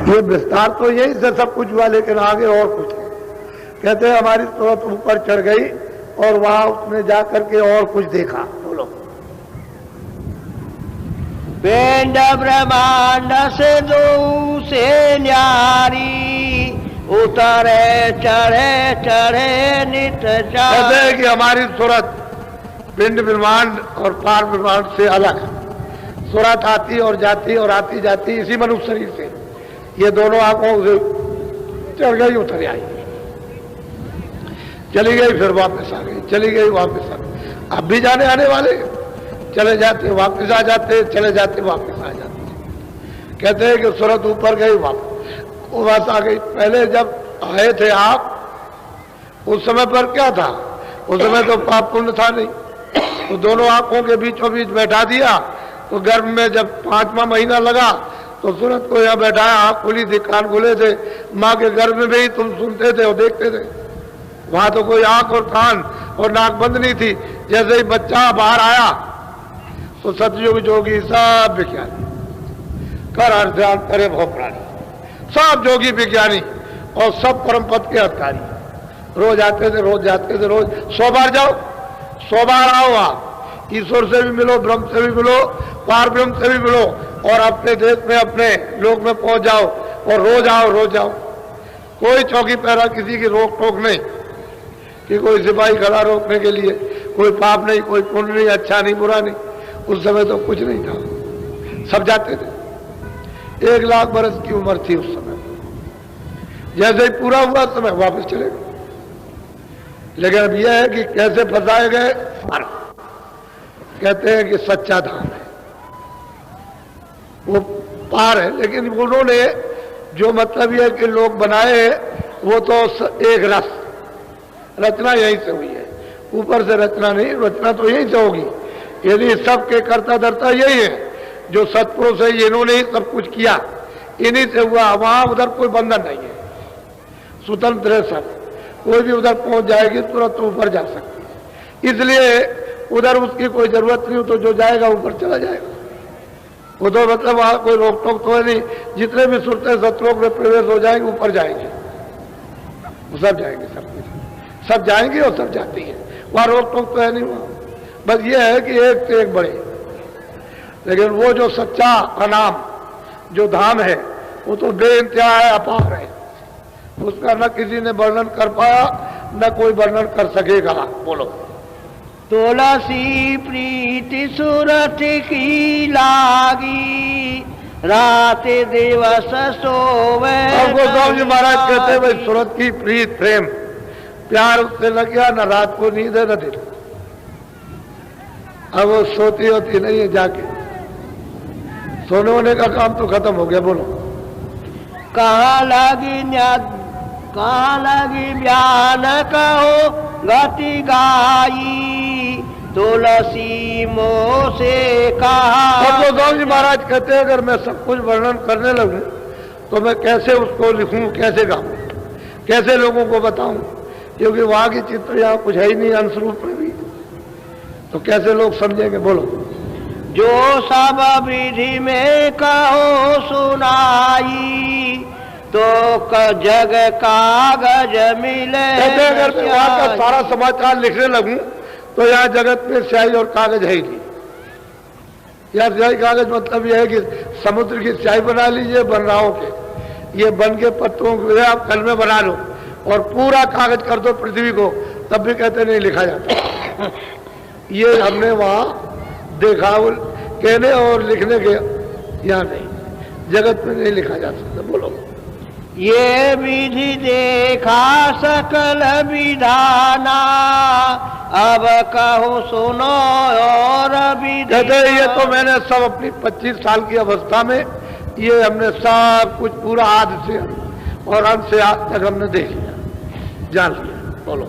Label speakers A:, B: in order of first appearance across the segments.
A: ये विस्तार तो यही से सब कुछ हुआ, लेकिन आगे और कुछ है। कहते हैं हमारी सूरत ऊपर चढ़ गई और वहां उसने जा करके और कुछ देखा। बोलो।
B: पिंड ब्रह्मांड से दो से न्यारी, उतरे चढ़े चढ़े नित
A: कहते हैं कि हमारी सूरत पिंड ब्रह्मांड और पार ब्रह्मांड से अलग। सूरत आती और जाती और आती जाती इसी मनुष्य शरीर से। ये दोनों आंखों से चढ़ गई, उतर आई, चली गई, फिर वापस आ गई, चली गई, वापस आ गई। अब भी जाने आने वाले, चले जाते वापस आ जाते, चले जाते वापस आ जाते। कहते हैं कि सूरत ऊपर गई, वापस आ गई। पहले जब आए थे आप, उस समय पर क्या था? उस समय तो पाप पुण्य था नहीं, तो दोनों आंखों के बीचों बीच बैठा दिया। तो गर्भ में जब 5वां महीना लगा तो सूरत को यहाँ बैठाया, आंख खुली थी, कान खुले थे, माँ के गर्भ में भी तुम सुनते थे और देखते थे। वहां तो कोई आंख और कान और नाक बंद नहीं थी। जैसे ही बच्चा बाहर आया तो सतयुग जोगी सब विज्ञानी, कर हर ध्यान करे भव प्राणी, सब जोगी विज्ञानी और सब परम पद के अधिकारी। रोज आते थे, रोज जाते थे, रोज 100 बार जाओ, 100 बार आओ। आप ईश्वर से भी मिलो, ब्रह्म से भी मिलो, पार ब्रह्म से भी मिलो, और अपने देश में अपने लोक में पहुंच जाओ और रोज आओ, रोज आओ। कोई चौकी पहरा किसी की रोक टोक नहीं कि कोई सिपाही खड़ा रोकने के लिए। कोई पाप नहीं, कोई पुण्य नहीं, अच्छा नहीं, बुरा नहीं। उस समय तो कुछ नहीं था, सब जाते थे। 1 लाख बरस की उम्र थी उस समय। जैसे ही पूरा हुआ समय वापस चले गए। लेकिन अब यह है कि कैसे फंसाए गए। कहते हैं कि सच्चा धाम है, वो पार है। लेकिन उन्होंने जो मतलब यह कि लोग बनाए, वो तो एक रचना यहीं से हुई है, ऊपर से रचना नहीं। रचना तो यहीं से होगी। यदि सबके कर्ता धर्ता यही है, जो सत्पुरुष है, इन्होंने ही सब कुछ किया, इन्हीं से हुआ। वहां उधर कोई बंधन नहीं है, स्वतंत्र है सब। कोई भी उधर पहुंच जाएगी, तुरंत ऊपर जा सकती है। इसलिए उधर उसकी कोई जरूरत नहीं हो, तो जो जाएगा ऊपर चला जाएगा। वो तो मतलब वहां कोई रोक टोक तो है नहीं। जितने भी सुरते सतलोक में प्रवेश हो जाएंगे, ऊपर जाएंगे, वो सब जाएंगे, सब जाएंगे और सब जाती है। वहां रोक टोक तो है नहीं। वहां बस ये है कि एक से एक बड़े। लेकिन वो जो सच्चा अनाम जो धाम है, वो तो बेइंतहा है, अपार है। उसका न किसी ने वर्णन कर पाया, न कोई वर्णन कर सकेगा। बोलो।
B: तुलसी प्रीति सूरत की लागी, रात दिवस सोवे।
A: अब गोस्वामी जी महाराज कहते हैं भाई सूरत की प्रीत प्रेम प्यार उससे लग गया, न रात को नींद है न दिन। अब वो सोती होती नहीं है, जाके सोने होने का काम तो खत्म हो गया। बोलो।
B: कहाँ लगी बयान कहो गति गाई, तुलसी मोह से कहा।
A: अब गोस्वामी जी महाराज कहते हैं अगर मैं सब कुछ वर्णन करने लगूं तो मैं कैसे उसको लिखूं, कैसे गाऊं, कैसे लोगों को बताऊं, क्योंकि वहां की चित्र यहाँ कुछ है ही नहीं अंश रूप में भी, तो कैसे लोग समझेंगे। बोलो।
B: जो सब विधि में कहो सुनाई, तो जग कागज मिले।
A: कहते अगर मैं वहां का सारा समाचार लिखने लगूं तो यहाँ जगत में स्याही और कागज है ही नहीं। यहाँ स्याही कागज मतलब यह है कि समुद्र की स्याही बना लीजिए बनराओं के, ये बन के पत्तों को आप कल में बना लो और पूरा कागज कर दो पृथ्वी को, तब भी कहते नहीं लिखा जाता। ये हमने वहां देखा, कहने और लिखने के यहाँ नहीं, जगत में नहीं लिखा जा सकता। बोलो।
B: ये विधि देखा सकल विधाना, अब कहो सुनो और विधि।
A: कहते ये तो मैंने सब अपनी 25 साल की अवस्था में ये हमने सब कुछ पूरा आदि से और अंत से आज तक हमने देख लिया, जान लिया। बोलो।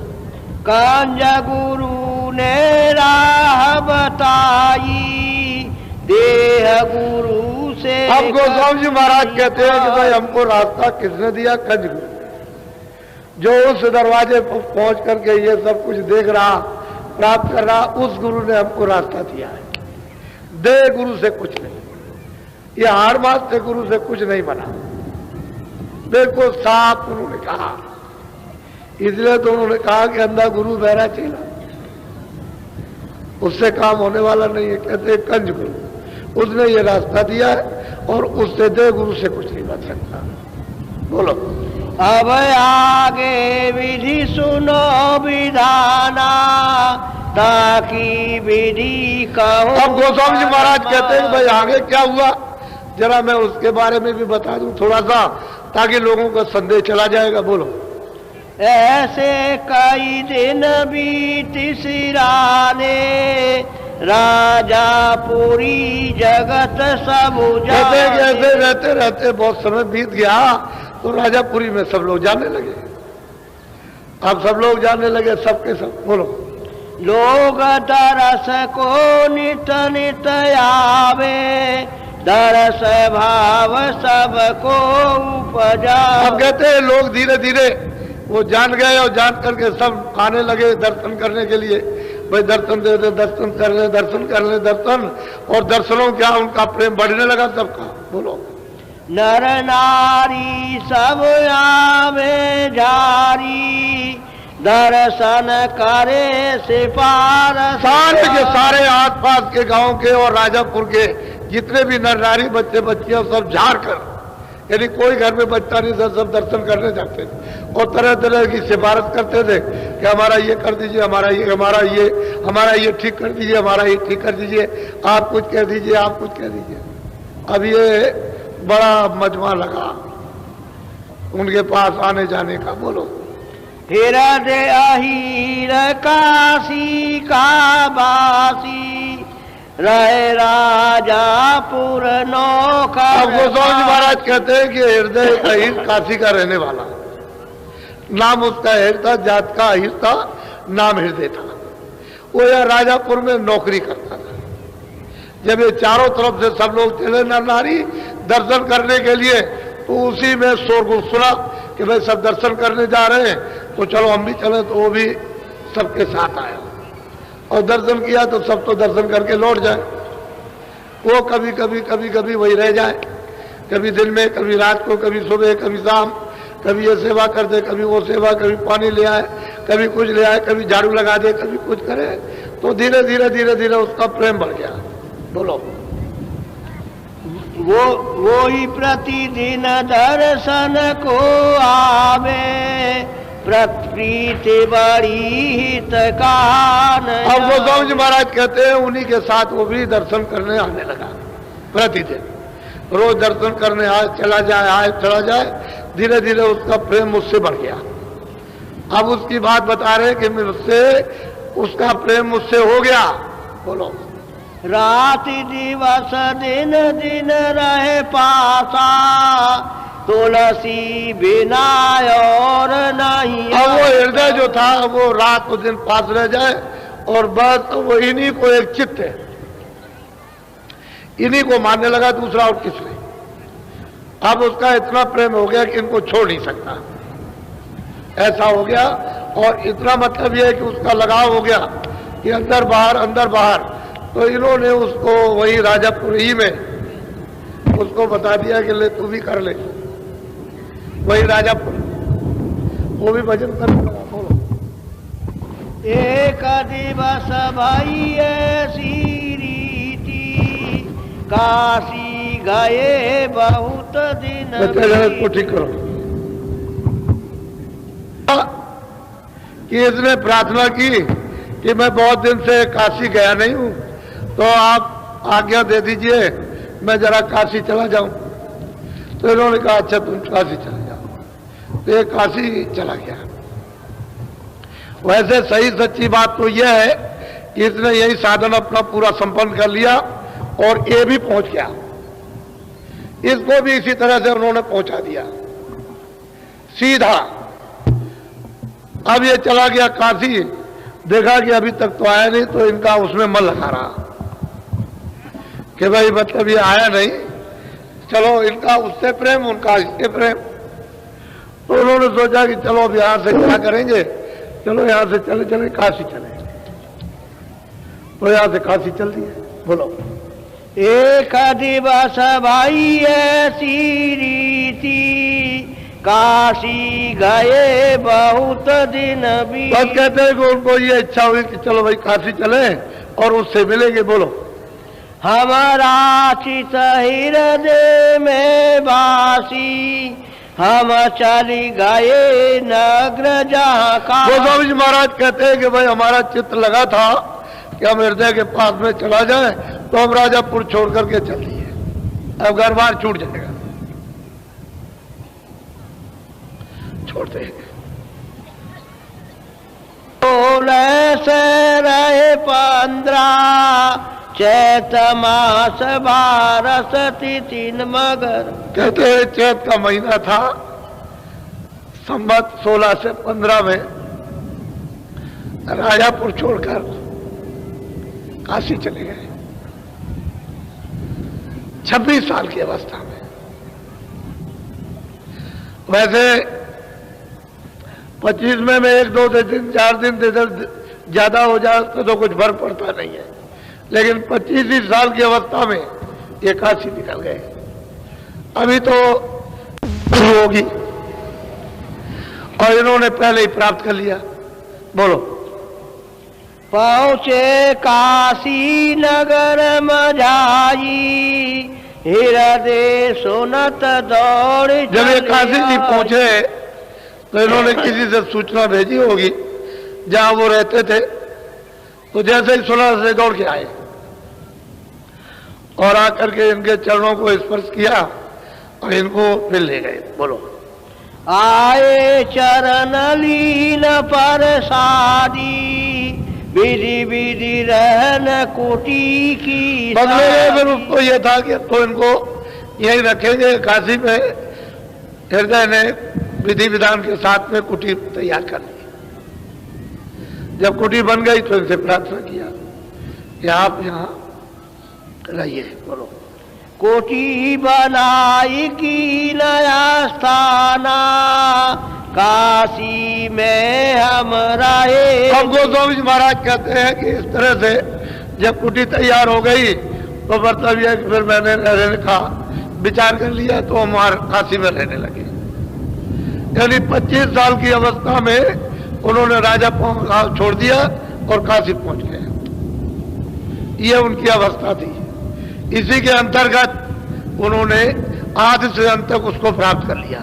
B: कंज गुरु ने राह बताई, देह गुरु से।
A: अब गोस्वामी जी महाराज कहते हैं कि भाई हमको रास्ता किसने दिया? कंज गुरु, जो उस दरवाजे पर पहुंच करके ये सब कुछ देख रहा, प्राप्त कर रहा, उस गुरु ने हमको रास्ता दिया है। देह गुरु से कुछ नहीं, ये हाड़ मास से गुरु से कुछ नहीं बना। बिल्कुल साफ उन्होंने कहा। इसलिए तो उन्होंने कहा कि अंधा गुरु बहरा चेला, उससे काम होने वाला नहीं है। कहते कंज गुरु, उसने ये रास्ता दिया है और उससे दे गुरु से कुछ नहीं बच सकता। बोलो।
B: अब आगे विधि सुनो विधाना, ताकि विधि कहो।
A: अब गोस्वामी जी महाराज कहते हैं भाई आगे क्या हुआ, जरा मैं उसके बारे में भी बता दूं थोड़ा सा, ताकि लोगों का संदेह चला जाएगा। बोलो।
B: ऐसे कई दिन बीत सिराने, राजा पूरी जगत सब
A: कहते हैं कि ऐसे रहते रहते बहुत समय बीत गया, तो राजापुरी में सब लोग जानने लगे। अब सब लोग जानने लगे, सबके सब। बोलो।
B: लोग दरस को नित नित आवे, दरस भाव सबको उपजा।
A: अब कहते हैं लोग धीरे धीरे वो जान गए और जान करके सब आने लगे दर्शन करने के लिए। भाई दर्शन दे दे, दर्शन कर ले, दर्शन कर ले, दर्शन। और दर्शनों क्या उनका प्रेम बढ़ने लगा सबका। बोलो।
B: नर नारी सब आवे जारी, दर्शन करे सिफारस।
A: सारे के सारे आसपास के गांव के और राजापुर के जितने भी नर नारी बच्चे बच्चियां सब झाड़ कर, यानी कोई घर में बच्चा नहीं था, सब दर्शन करने जाते थे और तरह तरह की सिफारिश करते थे कि हमारा ये कर दीजिए, हमारा ये ठीक कर दीजिए, हमारा ये ठीक कर दीजिए, आप कुछ कह दीजिए, आप कुछ कह दीजिए। अब ये बड़ा मजमा लगा उनके पास आने जाने का। बोलो।
B: हृदय अहीर काशी का बासी, रहे राजापुर नौका।
A: अब गोस्वामी जी महाराज कहते हैं कि हृदय अहीर काशी का रहने वाला, नाम उसका अहीर था, जात का अहीर था, नाम हृदय था। वो यह राजापुर में नौकरी करता था। जब ये चारों तरफ से सब लोग चले नर नारी दर्शन करने के लिए, तो उसी में शोरगुल सुना कि भाई सब दर्शन करने जा रहे हैं, तो चलो हम भी चले। तो वो भी सबके साथ आया और दर्शन किया। तो सब तो दर्शन करके लौट जाए, वो कभी कभी कभी कभी वही रह जाए, कभी दिन में, कभी रात को, कभी सुबह, कभी शाम, कभी ये सेवा कर दे, कभी वो सेवा, कभी पानी ले आए, कभी कुछ ले आए, कभी झाड़ू लगा दे, कभी कुछ करे। तो धीरे धीरे धीरे धीरे उसका प्रेम बढ़ गया। बोलो।
B: वो ही प्रतिदिन दर्शन को आवे, प्रीति बड़ी हित कान।
A: अब गोस्वामी जी महाराज कहते हैं उन्हीं के साथ वो भी दर्शन करने आने लगा। प्रतिदिन रोज दर्शन करने आए, चला जाए, आए, चला जाए। धीरे धीरे उसका प्रेम मुझसे बढ़ गया। अब उसकी बात बता रहे कि मुझसे उसका प्रेम मुझसे हो गया। बोलो।
B: रात दिवस दिन दिन रहे पासा, तुलसी बिना और नहीं।
A: अब वो हृदय जो था वो रात को दिन पास रह जाए और बस वो इन्हीं को एक चित्त है, इन्हीं को मानने लगा, दूसरा और किस नहीं। अब उसका इतना प्रेम हो गया कि इनको छोड़ नहीं सकता, ऐसा हो गया। और इतना मतलब यह है कि उसका लगाव हो गया कि अंदर बाहर, अंदर बाहर। तो इन्होंने उसको वही राजापुर ही में उसको बता दिया कि ले तू भी कर ले, वही राजापुर, वो भी भजन करने लगा। बोलो।
B: एक दिवस भाई ऐसी रीति, काशी गए बहुत दिन।
A: को ठीक करो कि इसने प्रार्थना की कि मैं बहुत दिन से काशी गया नहीं हूं, तो आप आज्ञा दे दीजिए मैं जरा काशी चला जाऊं। तो इन्होंने कहा अच्छा तुम काशी चले जाओ। तो ये काशी चला गया। वैसे सही सच्ची बात तो यह है कि इसने यही साधन अपना पूरा संपन्न कर लिया और ये भी पहुंच गया। इसको भी इसी तरह से उन्होंने पहुंचा दिया सीधा। अब ये चला गया काशी, देखा कि अभी तक तो आया नहीं, तो इनका उसमें मन लगा रहा कि भाई मतलब ये आया नहीं, चलो इनका उससे प्रेम, उनका इससे प्रेम। तो उन्होंने सोचा कि चलो अब यहां से क्या करेंगे, चलो यहां से चले चले काशी चले। तो यहां से काशी चल दिए। बोलो।
B: एक दिवस भाई ऐसी रीति, काशी गए बहुत दिन भी।
A: बस कहते हैं कि उनको ये इच्छा हुई कि चलो भाई काशी चले और उससे मिलेंगे। बोलो।
B: हमारा चित हृदय में बासी, हम चली गए नगर जहाँ का।
A: गोस्वामी जी महाराज कहते हैं कि भाई हमारा चित्त लगा था कि हम हृदय के पास में चला जाए, तो हम राजापुर छोड़ करके चल दिए। अब घर बार छूट जाएगा, छोड़ते हैं।
B: बोले से रहे 15 चैत मास 12 तिथि मगर।
A: कहते हैं चैत का महीना था, संवत 16 से 15 में राजापुर छोड़कर काशी चले गए 26 साल की अवस्था में। वैसे 25 में 1-2 दिन 4 दिन ज्यादा हो जाए तो कुछ फर्क पड़ता नहीं है, लेकिन 25 साल की अवस्था में ये काशी निकल गए। अभी तो शुरू होगी और इन्होंने पहले ही प्राप्त कर लिया। बोलो।
B: पहुँचे काशी नगर मझाई, हृदय सुनत दौड़।
A: जब ये काशी जी पहुंचे तो इन्होंने किसी से सूचना भेजी होगी जहां वो रहते थे, तो जैसे ही सुना से दौड़ के आए और आकर के इनके चरणों को स्पर्श किया और इनको फिर ले गए। बोलो।
B: आए चरण लीन पर शादी, विधि विधि रहन कुटी की।
A: बदले फिर उसको ये था कि तो इनको यही रखेंगे काशी में। हृदय ने विधि विधान के साथ में कुटी तैयार कर ली। जब कुटी बन गई तो इनसे प्रार्थना किया कि आप यहाँ रहिए। बोलो।
B: कोठी बनाई की नया स्थाना, काशी में हम रहे।
A: अब गोस्वामी जी महाराज कहते हैं कि इस तरह से जब कुटी तैयार हो गई तो मतलब यह कि फिर मैंने रहने का विचार कर लिया, तो हम काशी में रहने लगे। यानी 25 साल की अवस्था में उन्होंने राजा छोड़ दिया और काशी पहुंच गए। ये उनकी अवस्था थी। इसी के अंतर्गत उन्होंने आदि से अंत तक उसको प्राप्त कर लिया।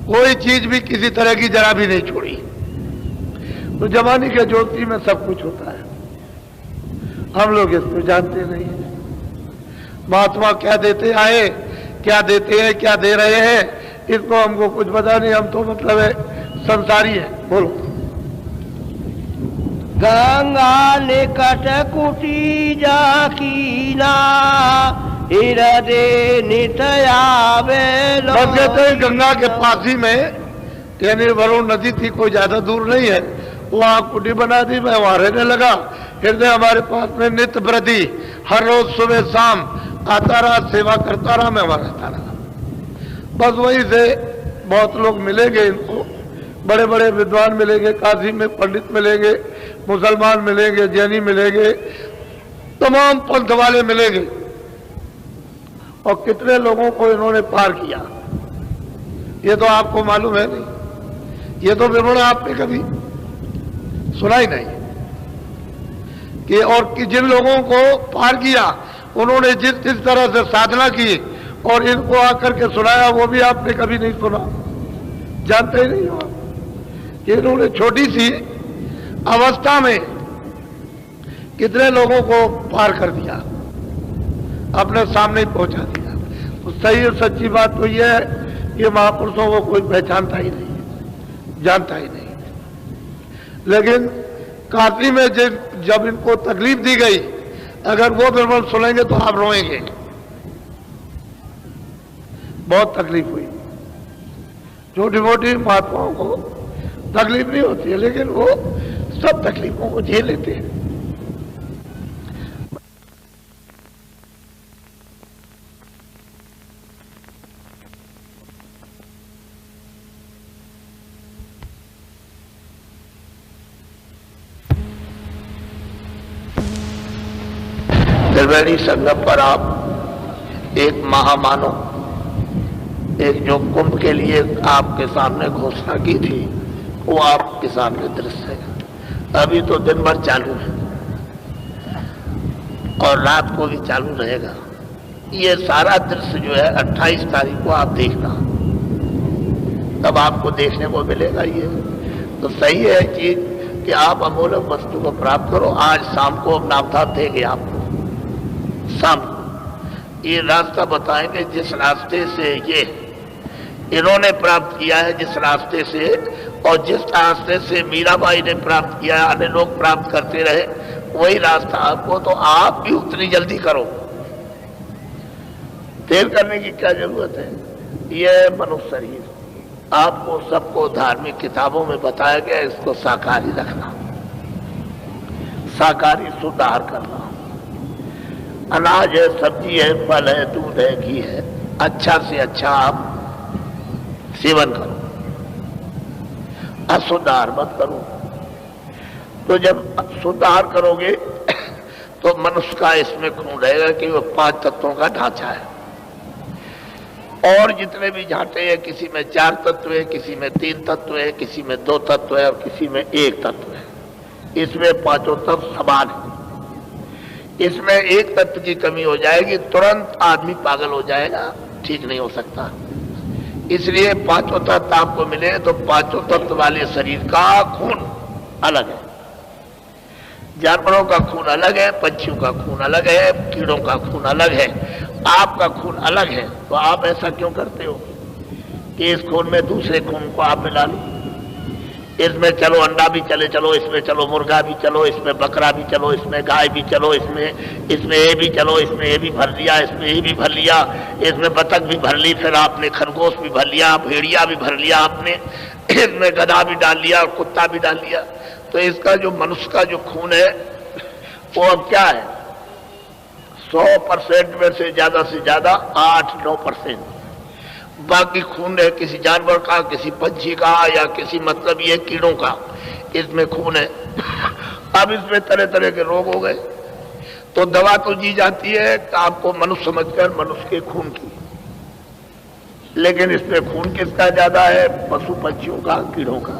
A: कोई चीज भी किसी तरह की जरा भी नहीं छोड़ी। तो जवानी के ज्योति में सब कुछ होता है, हम लोग इसको जानते नहीं है। महात्मा क्या देते आए, क्या देते हैं, क्या दे रहे हैं, इसको हमको कुछ पता नहीं। हम तो मतलब है संसारी है। बोलो।
B: गंगा निकट कुटी जाकीना, हृदय नित आवे।
A: बस कहते हैं गंगा के पास ही में, यानी वरुण नदी थी, कोई ज्यादा दूर नहीं है, वहां कुटी बना दी, मैं वहां रहने लगा। हृदय हमारे पास में नित्य प्रति हर रोज सुबह शाम आता रहा, सेवा करता रहा, मैं वहां रहता रहा। बस वहीं से बहुत लोग मिलेंगे इनको, बड़े बड़े विद्वान मिलेंगे, काशी में पंडित मिलेंगे, मुसलमान मिलेंगे, जैनी मिलेंगे, तमाम पंथ वाले मिलेंगे। और कितने लोगों को इन्होंने पार किया ये तो आपको मालूम है नहीं। ये तो विवरण आपने कभी सुना ही नहीं कि, और कि जिन लोगों को पार किया उन्होंने जिस जिस तरह से साधना की और इनको आकर के सुनाया, वो भी आपने कभी नहीं सुना, जानते ही नहीं हो। इन्होंने छोटी सी अवस्था में कितने लोगों को पार कर दिया, अपने सामने पहुंचा दिया। तो सही और सच्ची बात तो यह है कि महापुरुषों को कोई पहचानता ही नहीं, जानता ही नहीं। लेकिन काशी में जब इनको तकलीफ दी गई, अगर वो बिल्कुल सुनेंगे तो आप रोएंगे। बहुत तकलीफ हुई। छोटी मोटी महात्माओं को तकलीफ नहीं होती है, लेकिन वो सब तकलीफों को झेल लेते हैं। त्रिवेणी संगम पर आप एक माह मानो, एक जो कुंभ के लिए आपके सामने घोषणा की थी वो आपके सामने दृश्य है। अभी तो दिन भर चालू है और रात को भी चालू रहेगा। ये सारा दृश्य जो है 28 तारीख को आप देखना, तब आपको देखने को मिलेगा। ये तो सही है चीज कि आप अमूल्य वस्तु को प्राप्त करो। आज शाम को नामधाम देंगे आपको, शाम को ये रास्ता बताएंगे जिस रास्ते से ये इन्होंने प्राप्त किया है, जिस रास्ते से और जिस रास्ते से मीराबाई ने प्राप्त किया, अन्य लोग प्राप्त करते रहे, वही रास्ता आपको। तो आप भी उतनी जल्दी करो, देर करने की क्या जरूरत है। यह मनुष्य शरीर आपको सबको धार्मिक किताबों में बताया गया, इसको शाकाहारी रखना, शाकाहारी शुद्ध आहार करना। अनाज है, सब्जी है, फल है, दूध है, घी है, अच्छा से अच्छा आप सेवन करो, अशुद्ध आहार मत करो। तो जब शुद्ध आहार करोगे तो मनुष्य का इसमें खून रहेगा कि वो 5 तत्वों का ढांचा है। और जितने भी झांटे हैं, किसी में 4 तत्व है, किसी में 3 तत्व है, किसी में 2 तत्व है और किसी में 1 तत्व है। इसमें 5 तत्व समान है। इसमें 1 तत्व की कमी हो जाएगी, तुरंत आदमी पागल हो जाएगा, ठीक नहीं हो सकता। इसलिए 5 तत्व आपको मिले तो 5 तत्व वाले शरीर का खून अलग है। जानवरों का खून अलग है, पंछियों का खून अलग है, कीड़ों का खून अलग है, आपका खून अलग है। तो आप ऐसा क्यों करते हो कि इस खून में दूसरे खून को आप मिला लो। इसमें चलो अंडा भी चले चलो, इसमें चलो मुर्गा भी चलो, इसमें बकरा भी चलो, इसमें गाय भी चलो, इसमें ये भी चलो, इसमें ये भी भर लिया, इसमें ये भी भर लिया, इसमें बतख भी भर ली, फिर आपने खरगोश भी भर लिया, भेड़िया भी भर लिया आपने, इसमें गधा भी डाल लिया और कुत्ता भी डाल लिया। तो इसका जो मनुष्य का जो खून है वो अब क्या है, 100% में से ज्यादा 8-9%। बाकी खून है किसी जानवर का, किसी पंछी का या किसी मतलब ये कीड़ों का, इसमें खून है। अब इसमें तरह तरह के रोग हो गए। तो दवा तो दी जाती है आपको मनुष्य समझकर, मनुष्य के खून की, लेकिन इसमें खून किसका ज्यादा है, पशु पंछियों का, कीड़ों का।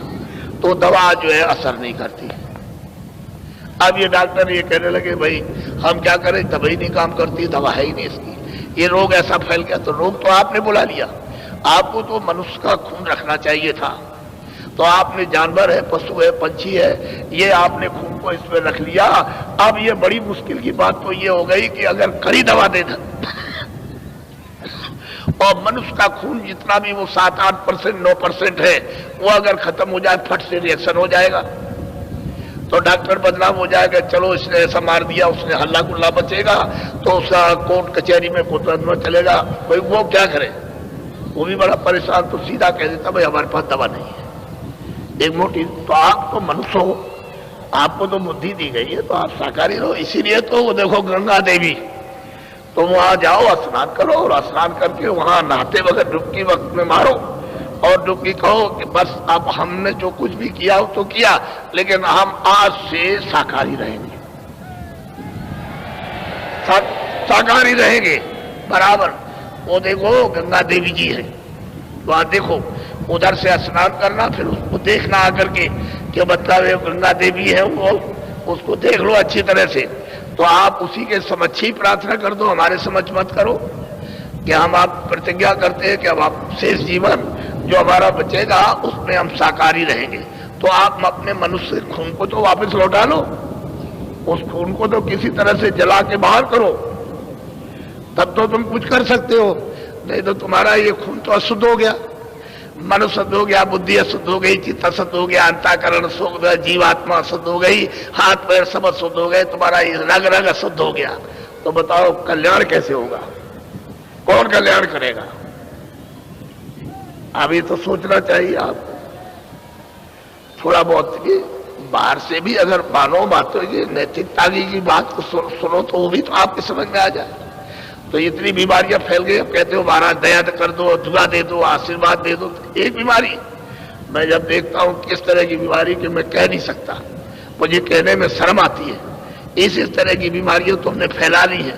A: तो दवा जो है असर नहीं करती। अब ये डॉक्टर ये कहने लगे भाई हम क्या करें, दवाई नहीं काम करती, दवा है ही नहीं इसकी, ये रोग ऐसा फैल गया। तो रोग तो आपने बुला लिया, आपको तो मनुष्य का खून रखना चाहिए था। तो आपने जानवर है, पशु है, पंछी है, ये आपने खून को इसमें रख लिया। अब ये बड़ी मुश्किल की बात तो ये हो गई कि अगर कड़ी दवा दे दें और मनुष्य का खून जितना भी वो 7-8%, 9% है, वो अगर खत्म हो जाए, फट से रिएक्शन हो जाएगा। तो डॉक्टर बदनाम हो जाएगा, चलो इसने ऐसा मार दिया, उसने हल्ला गुल्ला बचेगा, तो उसका कोर्ट कचहरी में मुकदमा चलेगा। भाई वो क्या करे, वो भी बड़ा परेशान। तो सीधा कह देता भाई हमारे पास दवा नहीं है, एक मोटी। तो आप तो मनुष्य हो, आपको तो बुद्धि दी गई है, तो आप शाकाहारी रहो। इसीलिए तो वो देखो गंगा देवी, तो वहां जाओ, स्नान करो और स्नान करके वहां नहाते वक्त डुबकी वक्त में मारो और डुबकी कहो कि बस अब हमने जो कुछ भी किया हो तो किया, लेकिन हम आज से शाकाहारी रहेंगे, शाकाहारी रहेंगे बराबर। वो देखो गंगा देवी जी है, वहां देखो, उधर से स्नान करना, फिर उसको देखना आकर के कि मतलब गंगा देवी है, वो उसको देख लो अच्छी तरह से। तो आप उसी के समक्ष ही प्रार्थना कर दो, हमारे समझ मत करो कि हम आप प्रतिज्ञा करते हैं कि अब आप शेष जीवन जो हमारा बचेगा उसमें हम शाकाहारी रहेंगे। तो आप अपने मनुष्य खून को तो वापस लौटा लो, उस खून को तो किसी तरह से जला के बाहर करो, तब तो तुम कुछ कर सकते हो। नहीं तो तुम्हारा ये खून तो अशुद्ध हो गया, मन शुद्ध हो गया, बुद्धि अशुद्ध हो गई, चित्त अशुद्ध हो गया, अंतःकरण अशुद्ध हो गया, जीवात्मा अशुद्ध हो गई, हाथ पैर सब अशुद्ध हो गए, तुम्हारा रग रग अशुद्ध हो गया। तो बताओ कल्याण कैसे होगा, कौन कल्याण करेगा? अभी तो सोचना चाहिए आपको थोड़ा बहुत कि बाहर से भी अगर मानो बातों की नैतिकता की बात को सुनो तो वो भी तो आपके समझ में आ जाए। तो इतनी बीमारियां फैल गई, अब कहते हो महाराज दया कर दो, दुआ दे दो, आशीर्वाद दे दो। एक बीमारी मैं जब देखता हूं किस तरह की बीमारी कि मैं कह नहीं सकता, मुझे कहने में शर्म आती है। इस तरह की बीमारियां तो हमने फैला ली है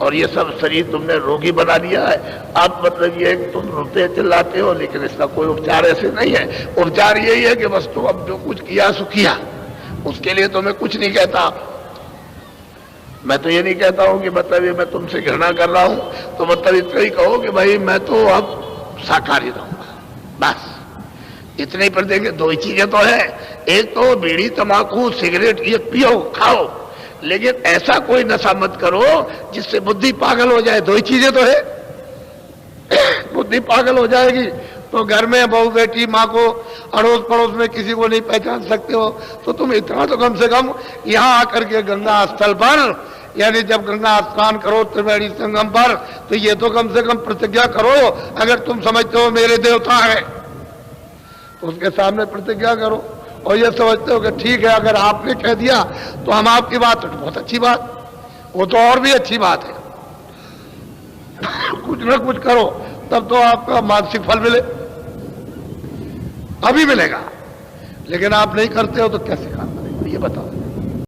A: और ये सब शरीर तुमने रोगी बना लिया है। अब मतलब ये है कि तुम रोते चिल्लाते हो, लेकिन इसका कोई उपचार ऐसे नहीं है। उपचार यही है कि बस तुम अब जो कुछ किया सो किया, उसके लिए तो मैं कुछ नहीं कहता। मैं तो ये नहीं कहता हूं कि मतलब ये मैं तुमसे घृणा कर रहा हूं, तो मतलब इतना ही कहो कि भाई मैं तो अब शाकाहारी रहूंगा, बस इतने पर। देखिए दो ही चीजें तो है, एक तो बीड़ी तंबाकू सिगरेट ये पियो खाओ, लेकिन ऐसा कोई नशा मत करो जिससे बुद्धि पागल हो जाए। दो ही चीजें तो है। बुद्धि पागल हो जाएगी तो घर में बहू बेटी माँ को अड़ोस पड़ोस में किसी को नहीं पहचान सकते हो, तो तुम इतना तो कम से कम यहाँ आकर के गंगा स्थल पर, यानी जब गंगा स्नान करो त्रिवेणी संगम पर, तो ये तो कम से कम प्रतिज्ञा करो। अगर तुम समझते हो मेरे देवता है तो उसके सामने प्रतिज्ञा करो, और ये समझते हो कि ठीक है अगर आपने कह दिया तो हम आपकी बात, तो बहुत अच्छी बात, वो तो और भी अच्छी बात है। कुछ ना कुछ करो तब तो आपका मानसिक फल मिले, अभी मिलेगा, लेकिन आप नहीं करते हो तो कैसे काम करेंगे ये बताओ।